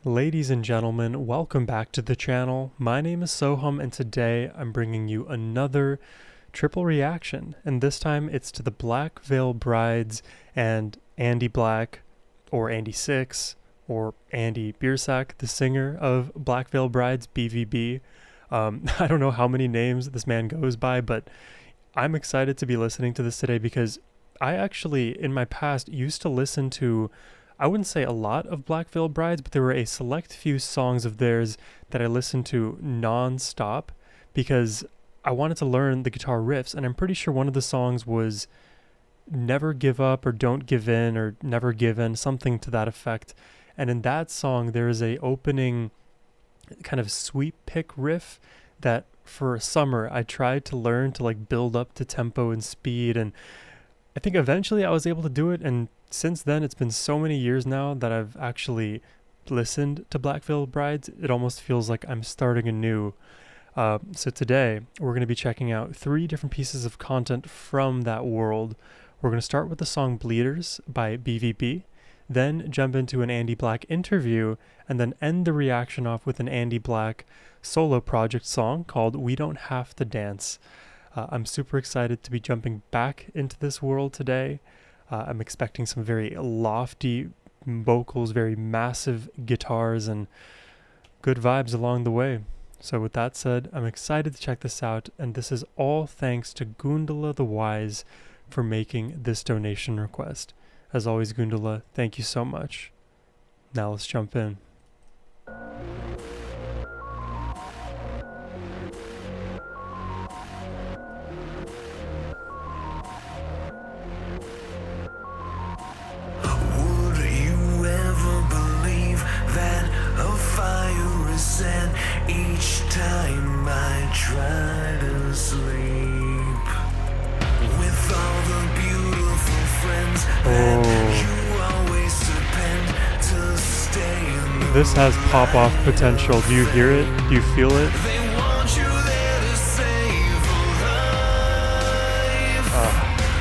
Ladies and gentlemen, welcome back to the channel. My name is Sohum and today I'm bringing you another triple reaction, and this time it's to the Black Veil Brides and Andy Black, or Andy Six, or Andy Biersack, the singer of Black Veil Brides, BVB. I don't know how many names this man goes by, but I'm excited to be listening to this today because I actually, in my past, used to listen to, I wouldn't say a lot of Black Veil Brides, but there were a select few songs of theirs that I listened to non-stop because I wanted to learn the guitar riffs, and I'm pretty sure one of the songs was Never Give Up or Don't Give In or Never Give In, something to that effect. And in that song, there is a opening kind of sweep pick riff that for a summer I tried to learn to like build up to tempo and speed, and I think eventually I was able to do it, and since then it's been so many years now that I've actually listened to Black Veil Brides, it almost feels like I'm starting anew. So today we're going to be checking out 3 different pieces of content from that world. We're going to start with the song Bleeders by BVB, then jump into an Andy Black interview, and then end the reaction off with an Andy Black solo project song called We Don't Have to Dance. I'm super excited to be jumping back into this world today. I'm expecting some very lofty vocals, very massive guitars, and good vibes along the way. So with that said, I'm excited to check this out, and this is all thanks to Gundala the Wise for making this donation request. As always, Gundala, thank you so much. Now let's jump in. Each time I try to sleep with all the beautiful friends that you always depend to stay. This has pop-off potential. Do you hear it? Do you feel it? They want you there to save a life,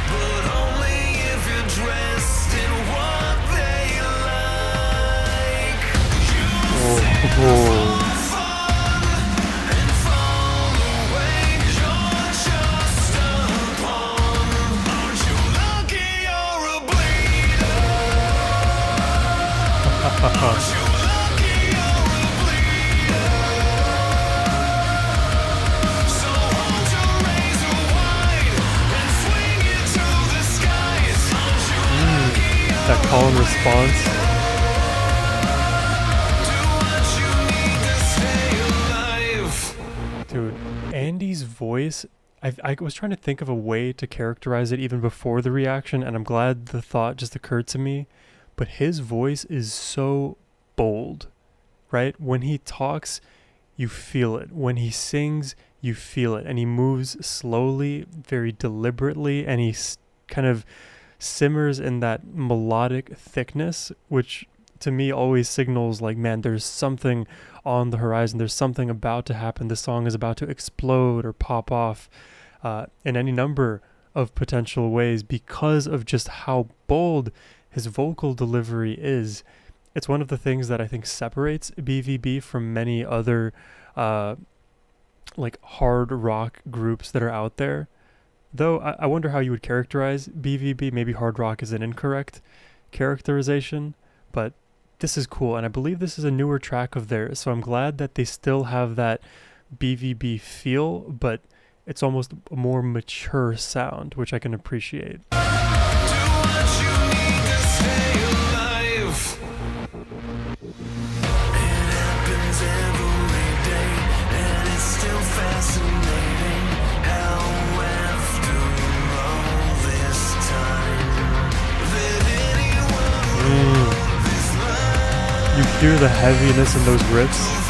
but only if you're dressed in what they like. Oh. That call and response. Dude, Andy's voice, I was trying to think of a way to characterize it even before the reaction, and I'm glad the thought just occurred to me, but his voice is so bold, right? When he talks, you feel it. When he sings, you feel it. And he moves slowly, very deliberately, and he kind of simmers in that melodic thickness, which to me always signals like, man, there's something on the horizon. There's something about to happen. The song is about to explode or pop off in any number of potential ways because of just how bold his vocal delivery is. It's one of the things that I think separates BVB from many other like hard rock groups that are out there. Though I wonder how you would characterize BVB. Maybe hard rock is an incorrect characterization, but this is cool, and I believe this is a newer track of theirs, so I'm glad that they still have that BVB feel, but it's almost a more mature sound, which I can appreciate. You hear the heaviness in those riffs.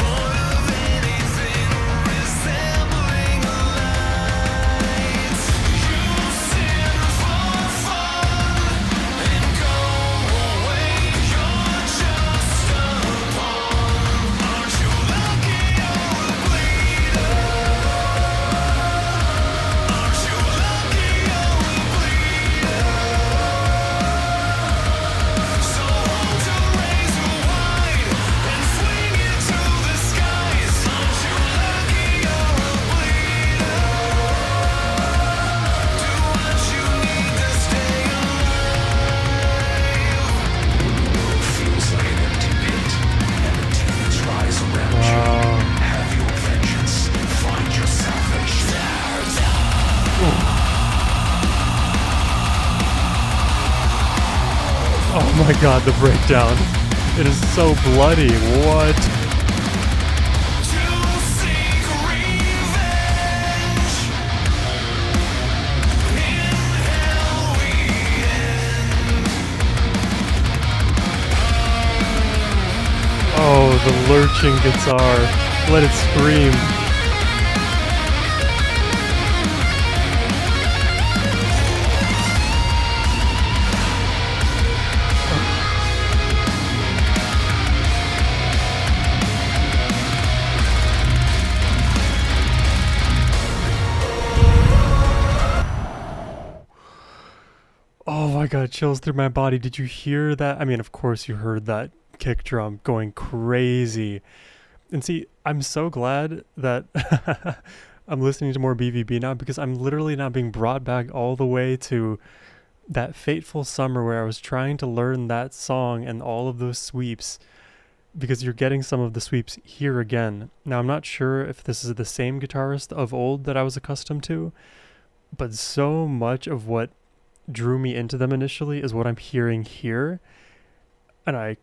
my god, the breakdown. It is so bloody. What? To seek revenge. In hell we end. Oh, the lurching guitar. Let it scream. Oh my god, chills through my body. Did you hear that? I mean, of course you heard that kick drum going crazy. And see, I'm so glad that I'm listening to more BVB now, because I'm literally now being brought back all the way to that fateful summer where I was trying to learn that song and all of those sweeps, because you're getting some of the sweeps here again. Now, I'm not sure if this is the same guitarist of old that I was accustomed to, but so much of what drew me into them initially is what I'm hearing here. And I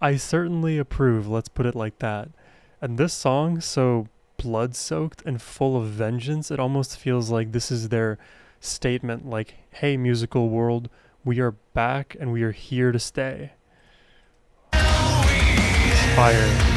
I certainly approve, let's put it like that. And this song, so blood-soaked and full of vengeance, it almost feels like this is their statement, like, hey, musical world, we are back and we are here to stay. It's fire.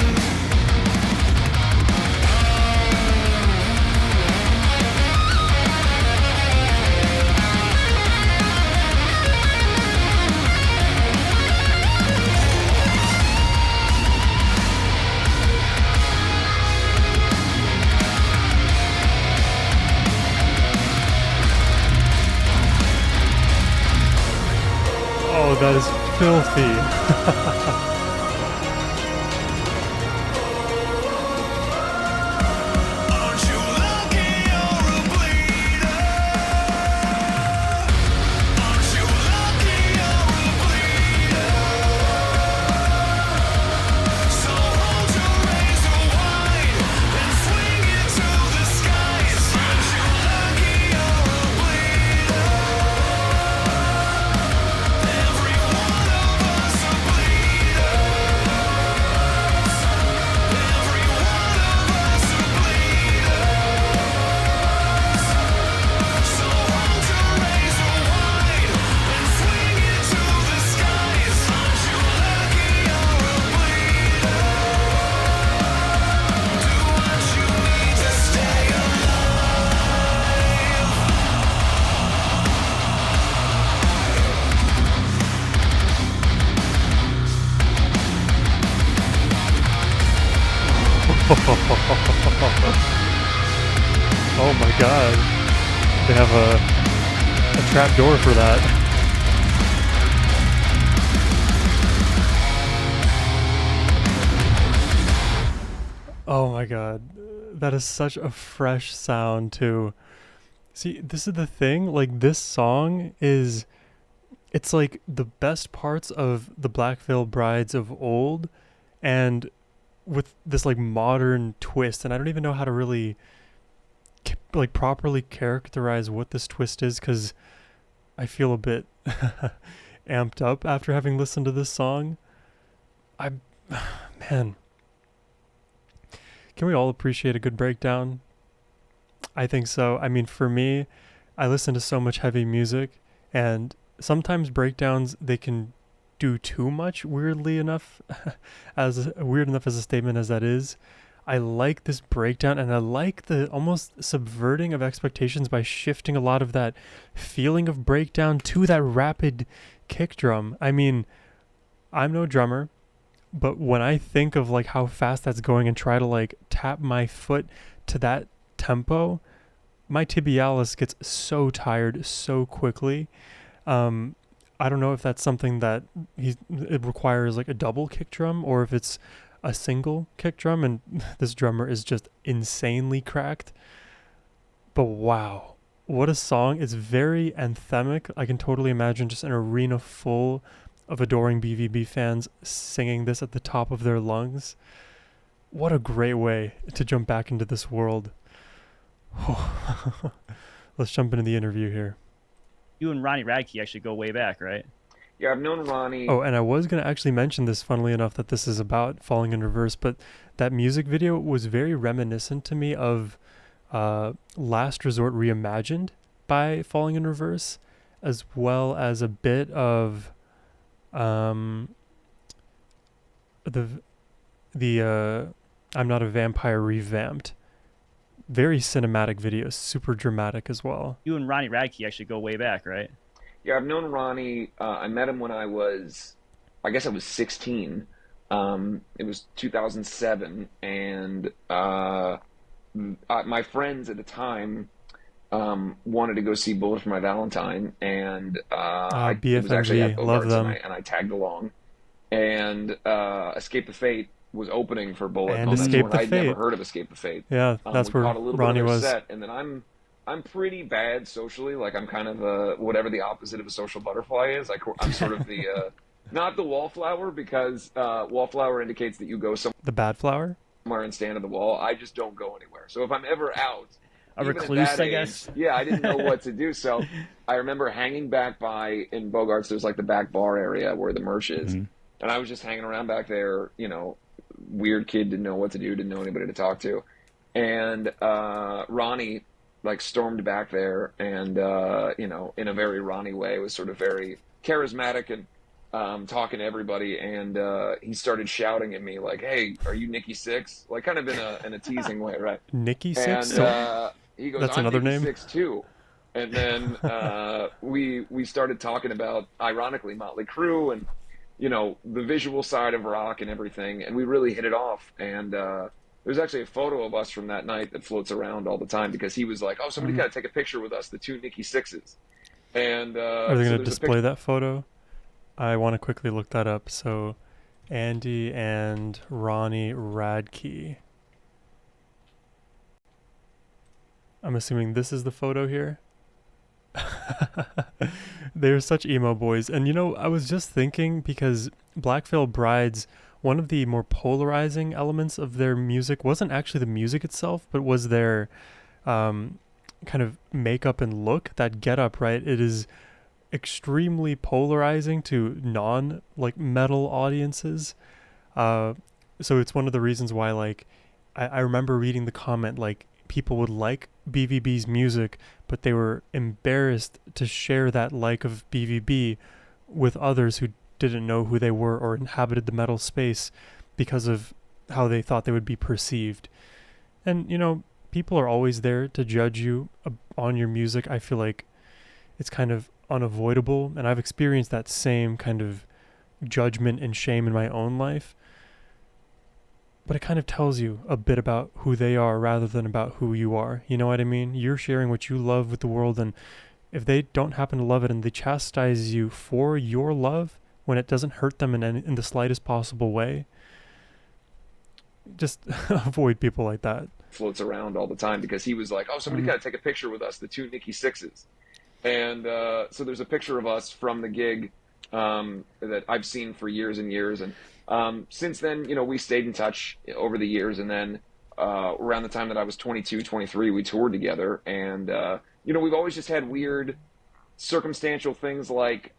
Oh, that is filthy. Aren't you lucky you're a bleeder? Aren't you lucky you're a bleeder? So hold your razor wide and swing it to the skies. Aren't you lucky you're a bleeder? Every one of us are bleeders. Every one of us are bleeders. So hold your razor wide and swing it to the skies. Aren't you lucky you're a bleeder? Do what you need to stay Oh my god. They have a trap door for that. Oh my god. That is such a fresh sound too. See, this is the thing, like this song is, it's like the best parts of the Black Veil Brides of old, and with this like modern twist, and I don't even know how to really like properly characterize what this twist is, because I feel a bit amped up after having listened to this song. I man, can we all appreciate a good breakdown? I think so. I mean, for me, I listen to so much heavy music, and sometimes breakdowns, they can do too much, weirdly enough, as weird enough as a statement as that is. I like this breakdown, and I like the almost subverting of expectations by shifting a lot of that feeling of breakdown to that rapid kick drum. I mean, I'm no drummer, but when I think of like how fast that's going and try to like tap my foot to that tempo, my tibialis gets so tired so quickly. I don't know if that's something that it requires like a double kick drum, or if it's a single kick drum and this drummer is just insanely cracked. But wow, what a song. It's very anthemic. I can totally imagine just an arena full of adoring BVB fans singing this at the top of their lungs. What a great way to jump back into this world. Let's jump into the interview here. You and Ronnie Radke actually go way back, right? Yeah, I've known Ronnie. Oh, and I was going to actually mention this, funnily enough, that this is about falling in reverse, but that music video was very reminiscent to me of Last Resort Reimagined by Falling in Reverse, as well as a bit of um, the I'm Not a Vampire revamped. Very cinematic video, super dramatic as well. You and Ronnie Radke actually go way back, right? Yeah, I've known Ronnie. I met him when I guess I was 16. It was 2007, and my friends at the time wanted to go see Bullet for My Valentine, and it was actually at BFMV, love Bogart's, and them. I tagged along. And Escape the Fate was opening for Bullet And on that tour, Escape and the I'd never Fate. heard of Escape the Fate. Yeah, that's We where caught a little Ronnie bit of their was. set, and then I'm pretty bad socially. Like I'm kind of whatever the opposite of a social butterfly is. I'm sort of the not the wallflower, because wallflower indicates that you go The Bad Flower? somewhere and stand at the wall. I just don't go anywhere. So if I'm ever out, A even at recluse, that I age, guess. yeah, I didn't know what to do. So I remember hanging back by in Bogart's. There's like the back bar area where the merch is, Mm-hmm. and I was just hanging around back there. Weird kid, didn't know what to do, didn't know anybody to talk to, and Ronnie like stormed back there, and in a very Ronnie way, was sort of very charismatic and talking to everybody, and he started shouting at me like, "Hey, are you Nikki Six?" Like kind of in a teasing way, right? Nikki And Six? So he goes, that's "I'm another Nikki name? Six too." And then we started talking about, ironically, Motley Crue and the visual side of rock and everything, and we really hit it off. And there's actually a photo of us from that night that floats around all the time, because he was like, "Oh, somebody got to take a picture with us, the two Nikki Sixes." And Are they so going to there's a display picture. that photo? I want to quickly look that up. So, Andy and Ronnie Radke. I'm assuming this is the photo here. They're such emo boys. And I was just thinking, because Black Veil Brides, one of the more polarizing elements of their music wasn't actually the music itself, but was their kind of makeup and look, that get up, right? It is extremely polarizing to non metal audiences. So it's one of the reasons why I remember reading the comment like people would like BVB's music, but they were embarrassed to share that like of BVB with others who didn't know who they were or inhabited the metal space because of how they thought they would be perceived. And people are always there to judge you on your music. I feel like it's kind of unavoidable, and I've experienced that same kind of judgment and shame in my own life. But it kind of tells you a bit about who they are rather than about who you are. You know what I mean? You're sharing what you love with the world, and if they don't happen to love it and they chastise you for your love when it doesn't hurt them in the slightest possible way, just avoid people like that. Floats around all the time, because he was like, "Oh, somebody got to take a picture with us, the two Nikki Sixes." And so there's a picture of us from the gig that I've seen for years and years. And since then, we stayed in touch over the years. And then around the time that I was 22, 23, we toured together. And, we've always just had weird circumstantial things like,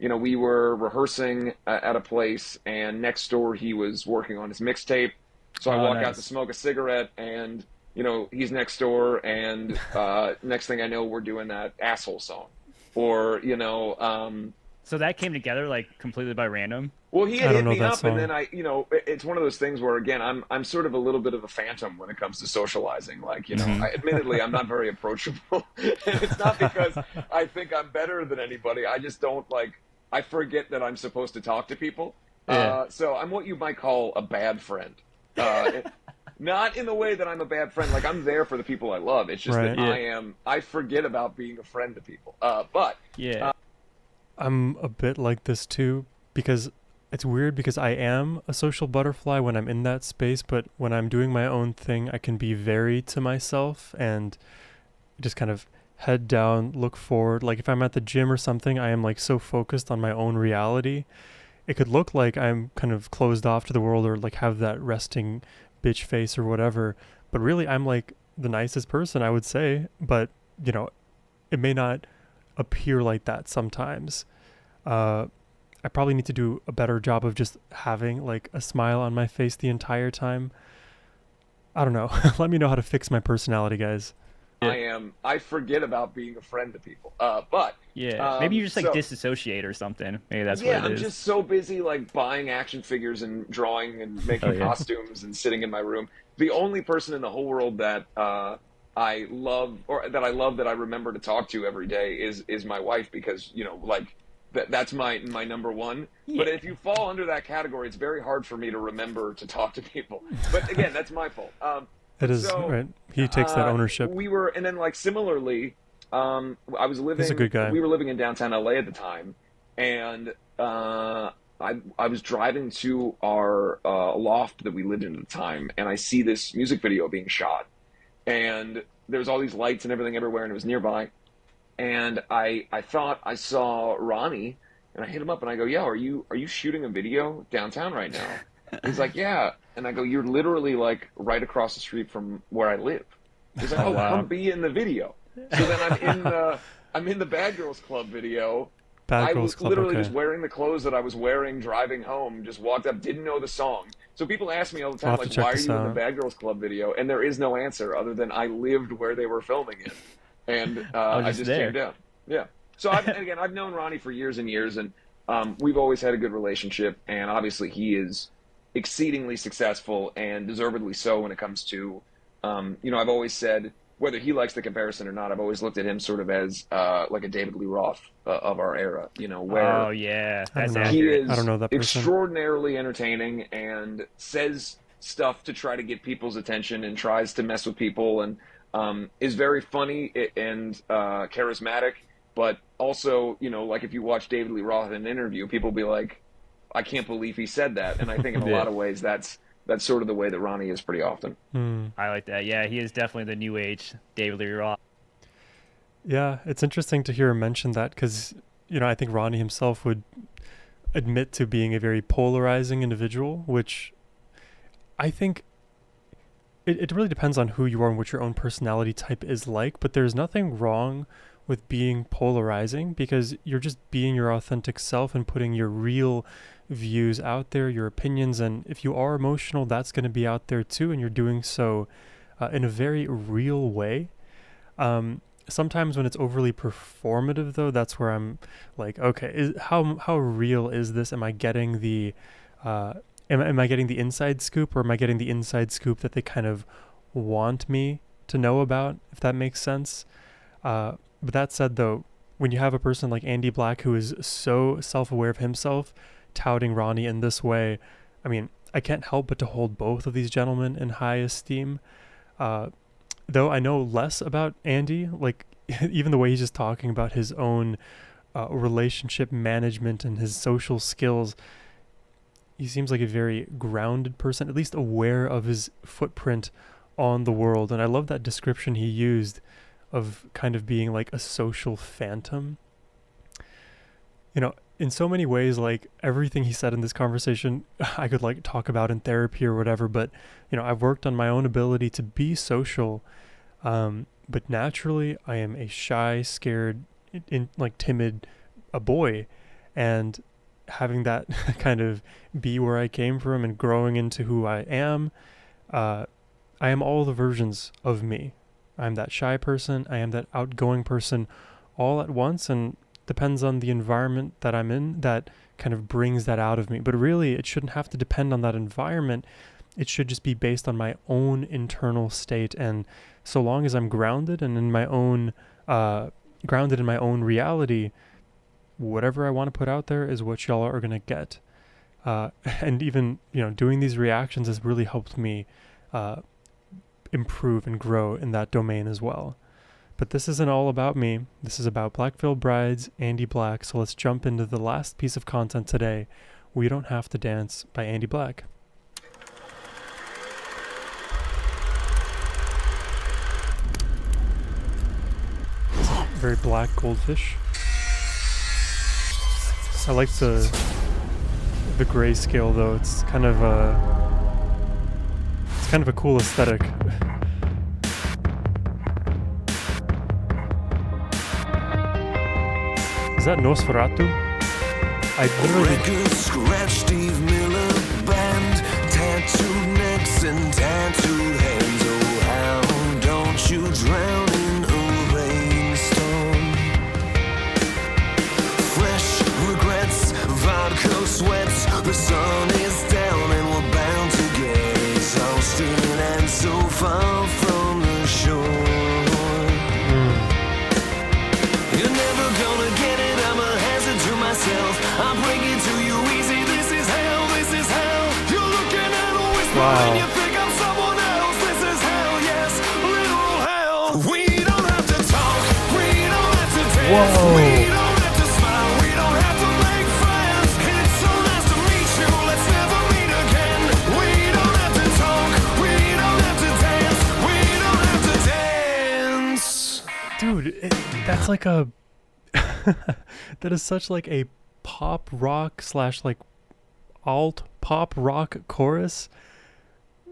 we were rehearsing at a place, and next door he was working on his mixtape. So I walk out to Nice. smoke a cigarette, and he's next door, and next thing I know, we're doing that asshole song, or So that came together like completely by random. well, he I had don't hit know me that up, and then song. it's one of those things where, again, I'm sort of a little bit of a phantom when it comes to socializing. Like, admittedly, I'm not very approachable, and it's not because I think I'm better than anybody. I just don't I forget that I'm supposed to talk to people. Yeah. So I'm what you might call a bad friend. Not in the way that I'm a bad friend. Like, I'm there for the people I love. It's just that Right. Yeah. I forget about being a friend to people. But Yeah. I'm a bit like this too, because it's weird, because I am a social butterfly when I'm in that space, but when I'm doing my own thing, I can be very to myself and just kind of head down, look forward. Like if I'm at the gym or something, I am so focused on my own reality. It could look like I'm kind of closed off to the world, or have that resting bitch face or whatever, but really I'm the nicest person, I would say, but it may not appear like that sometimes. I probably need to do a better job of just having like a smile on my face the entire time. I don't know. Let me know how to fix my personality, guys. I forget about being a friend to people. But Yeah, maybe you just like so disassociate or something. Maybe that's yeah, what it I'm is. just so busy like buying action figures and drawing and making Oh, yeah. costumes and sitting in my room. The only person in the whole world that I love, or that I love, that I remember to talk to every day is my wife, because like that's my number one. But Yeah. if you fall under that category, it's very hard for me to remember to talk to people. But again, that's my fault. It is, So right? He takes that ownership. we were, and then like similarly, I was living. He's a good guy. We were living in downtown LA at the time, and I was driving to our loft that we lived in at the time, and I see this music video being shot, and there's all these lights and everything everywhere, and it was nearby, and I thought I saw Ronnie, and I hit him up and I go, "Yo, are you shooting a video downtown right now?" He's like, "Yeah," and I go, "You're literally like right across the street from where I live." He's like, "Oh, wow. come be in the video." So then I'm in the Bad Girls Club video. Bad I Girls was Club, literally okay. just wearing the clothes that I was wearing driving home, just walked up, didn't know the song. So people ask me all the time, I'll have to like, check why are this you in the out. Bad Girls Club video? And there is no answer other than I lived where they were filming it. And was I just just there. came down. Yeah. So I've known Ronnie for years and years, and we've always had a good relationship. And obviously he is exceedingly successful, and deservedly so, when it comes to, I've always said, whether he likes the comparison or not, I've always looked at him sort of as like a David Lee Roth of our era, where Oh yeah, I don't that's know. he accurate. is I don't know that person. extraordinarily entertaining and says stuff to try to get people's attention and tries to mess with people, and is very funny and charismatic. But also, like if you watch David Lee Roth in an interview, people be like, "I can't believe he said that." And I think in a Yeah. lot of ways that's sort of the way that Ronnie is pretty often. I like that. Yeah, he is definitely the new age David Lee Roth. Yeah, it's interesting to hear him mention that because, I think Ronnie himself would admit to being a very polarizing individual, which I think it really depends on who you are and what your own personality type is like, but there's nothing wrong with being polarizing because you're just being your authentic self and putting your real views out there, your opinions, and if you are emotional, that's going to be out there too, and you're doing so in a very real way. Sometimes when it's overly performative, though, that's where I'm like, okay, how real is this? Am I getting the am I getting the inside scoop, or am I getting the inside scoop that they kind of want me to know about? If that makes sense. But that said, though, when you have a person like Andy Black who is so self-aware of himself, touting Ronnie in this way, I mean, I can't help but to hold both of these gentlemen in high esteem. Though I know less about Andy, like even the way he's just talking about his own relationship management and his social skills, he seems like a very grounded person, at least aware of his footprint on the world. And I love that description he used of kind of being like a social phantom. In so many ways, like everything he said in this conversation, I could like talk about in therapy or whatever, but I've worked on my own ability to be social. But naturally I am a shy, scared, like timid, a boy, and having that kind of be where I came from and growing into who I am all the versions of me. I'm that shy person, I am that outgoing person all at once, and depends on the environment that I'm in that kind of brings that out of me. But really, it shouldn't have to depend on that environment. It should just be based on my own internal state. And so long as I'm grounded and in my own reality, whatever I want to put out there is what y'all are going to get. And even, doing these reactions has really helped me improve and grow in that domain as well. But this isn't all about me. This is about Black Veil Brides, Andy Black. So let's jump into the last piece of content today, We Don't Have to Dance by Andy Black. Very black goldfish. I like the grayscale though. It's kind of a cool aesthetic. Is that Nosferatu? I literally Record scratch, Steve Miller band, tattooed necks and tattooed hands. Oh, how don't you drown in a rainstorm? Fresh regrets, vodka sweats. The sun is down and we're bound to get exhausted and so far from the shore. You're never gonna get it, I'm a hazard to myself. I'll bring it to you easy, this is hell, this is hell. You're looking at a whisper Wow. and you think I'm someone else. This is hell, yes, literal hell. We don't have to talk, we don't have to dance. Whoa. We don't have to smile, we don't have to make friends. It's so nice to meet you, let's never meet again. We don't have to talk, we don't have to dance. We don't have to dance. dude, that's like a that is such like a pop rock slash like alt pop rock chorus.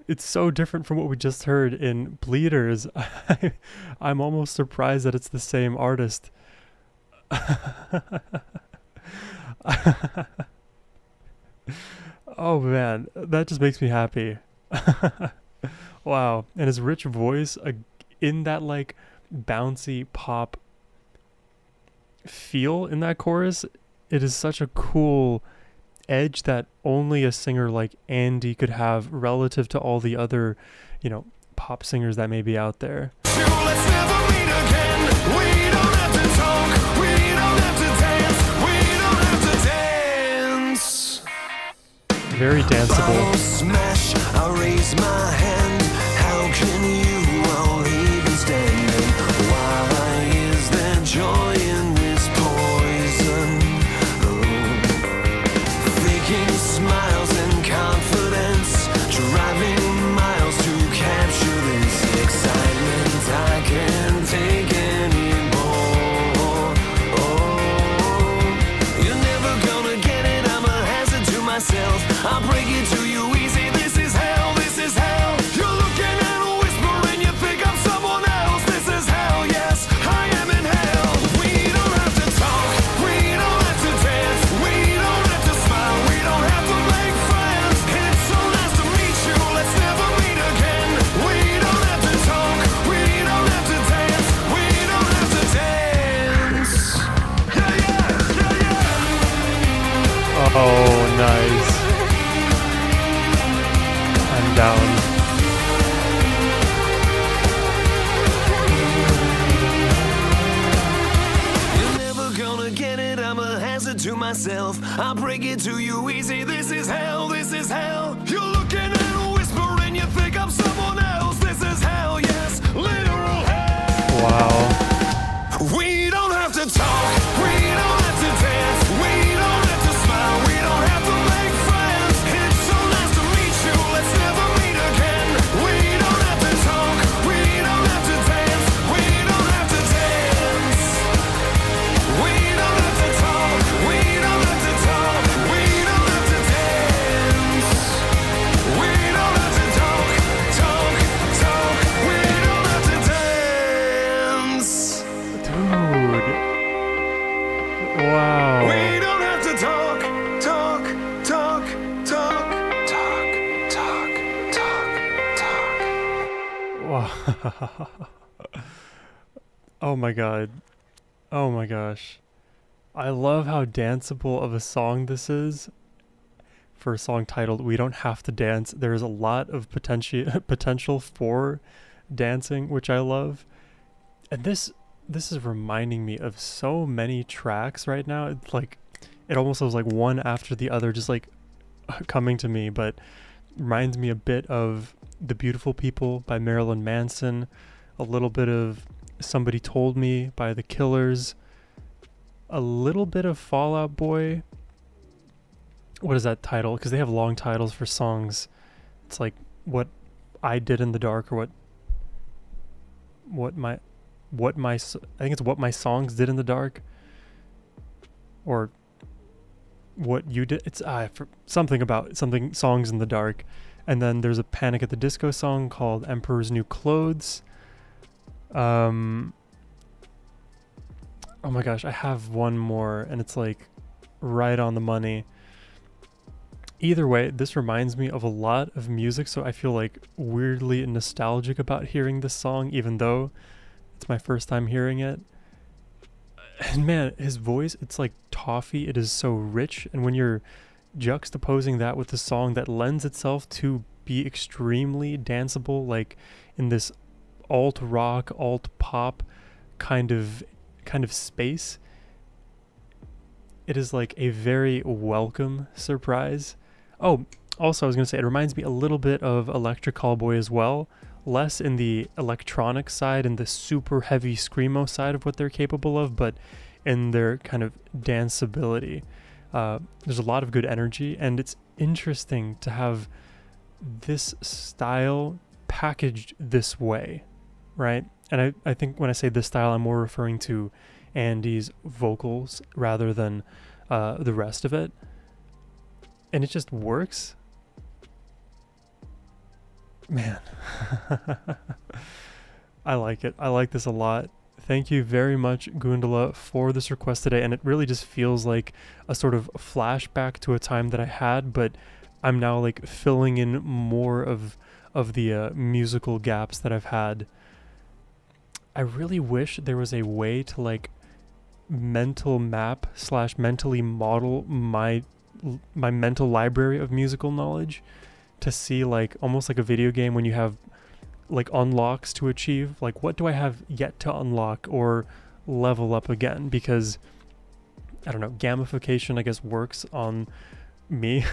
It's so different from what we just heard in Bleeders. I'm almost surprised that it's the same artist. Oh man, that just makes me happy. Wow, and his rich voice in that like bouncy pop feel in that chorus, it is such a cool edge that only a singer like Andy could have relative to all the other, pop singers that may be out there. Let's never meet again. We don't have to talk. We don't have to dance. We don't have to dance. Very danceable. Bottle smash. I raise my hand. How can you all even standing? Why is there joy in this poison? Faking smiles and confidence, driving miles to capture this excitement. I can't take anymore. Oh, you're never gonna get it. I'm a hazard to myself. I'll break it to you easy. This is hell. This is hell. You're looking at a whisper and you think I'm someone else. This is hell. Yes, I am in hell. We don't have to talk. We don't have to dance. We don't have to smile. We don't have to make friends. It's so nice to meet you. Let's never meet again. We don't have to talk. We don't have to dance. We don't have to dance. Yeah, yeah, yeah, yeah. Oh, nice. I'm down. You're never gonna get it, I'm a hazard to myself. I'll break it to you easy, this is hell, this is hell. You're looking at a whisper and you think I'm someone else. This is hell, yes, literal hell. Wow. We don't have to talk, we don't have to dance. We don't have to smile, we don't have to make friends. It's so nice to meet you, let's never meet again. We don't have to talk, we don't have to dance. We don't have to dance. We don't have to talk, we don't have to talk. We don't have to dance. We don't have to talk, talk, talk. We don't have to dance. Dude. Wow. We don't have to talk, talk, talk, talk, talk, talk, talk, talk. Wow. Oh my god. Oh my gosh. I love how danceable of a song this is. For a song titled We Don't Have to Dance, there is a lot of potential for dancing, which I love. And this is reminding me of so many tracks right now. It's like it almost was like one after the other, just like coming to me, but reminds me a bit of The Beautiful People by Marilyn Manson, a little bit of Somebody Told Me by The Killers, a little bit of Fall Out Boy. What is that title? Because they have long titles for songs. It's like What I Did in the Dark, or I think it's What My Songs Did in the Dark, or What You Did. It's something about something songs in the dark. And then there's a Panic at the Disco song called Emperor's New Clothes. Oh my gosh, I have one more, and it's like right on the money. Either way, this reminds me of a lot of music, so I feel like weirdly nostalgic about hearing this song, even though it's my first time hearing it. And man, his voice, it's like toffee. It is so rich, and when you're juxtaposing that with the song that lends itself to be extremely danceable, like in this alt rock, alt pop kind of space, it is like a very welcome surprise. Oh, also I was going to say, it reminds me a little bit of Electric Callboy as well, less in the electronic side and the super heavy screamo side of what they're capable of, but in their kind of danceability. There's a lot of good energy, and it's interesting to have this style packaged this way, right? And I think when I say this style, I'm more referring to Andy's vocals rather than the rest of it. And it just works. Man. I like it. I like this a lot. Thank you very much, Gundala, for this request today. And it really just feels like a sort of flashback to a time that I had, but I'm now like filling in more of the musical gaps that I've had. I really wish there was a way to like mental map / mentally model my mental library of musical knowledge, to see like almost like a video game when you have like unlocks to achieve, like what do I have yet to unlock or level up again, because I don't know, gamification I guess works on me.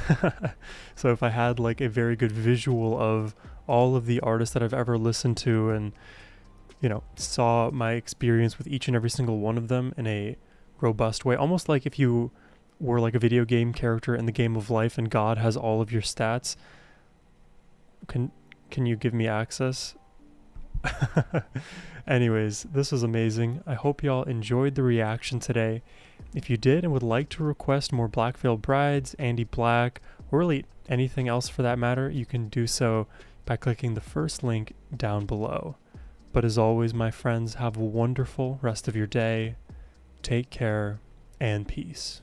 So if I had like a very good visual of all of the artists that I've ever listened to, and you know, saw my experience with each and every single one of them in a robust way, almost like if you were like a video game character in the game of life and God has all of your stats. Can you give me access? Anyways, this was amazing. I hope y'all enjoyed the reaction today. If you did and would like to request more Black Veil Brides, Andy Black, or really anything else for that matter, you can do so by clicking the first link down below. But as always, my friends, have a wonderful rest of your day. Take care and peace.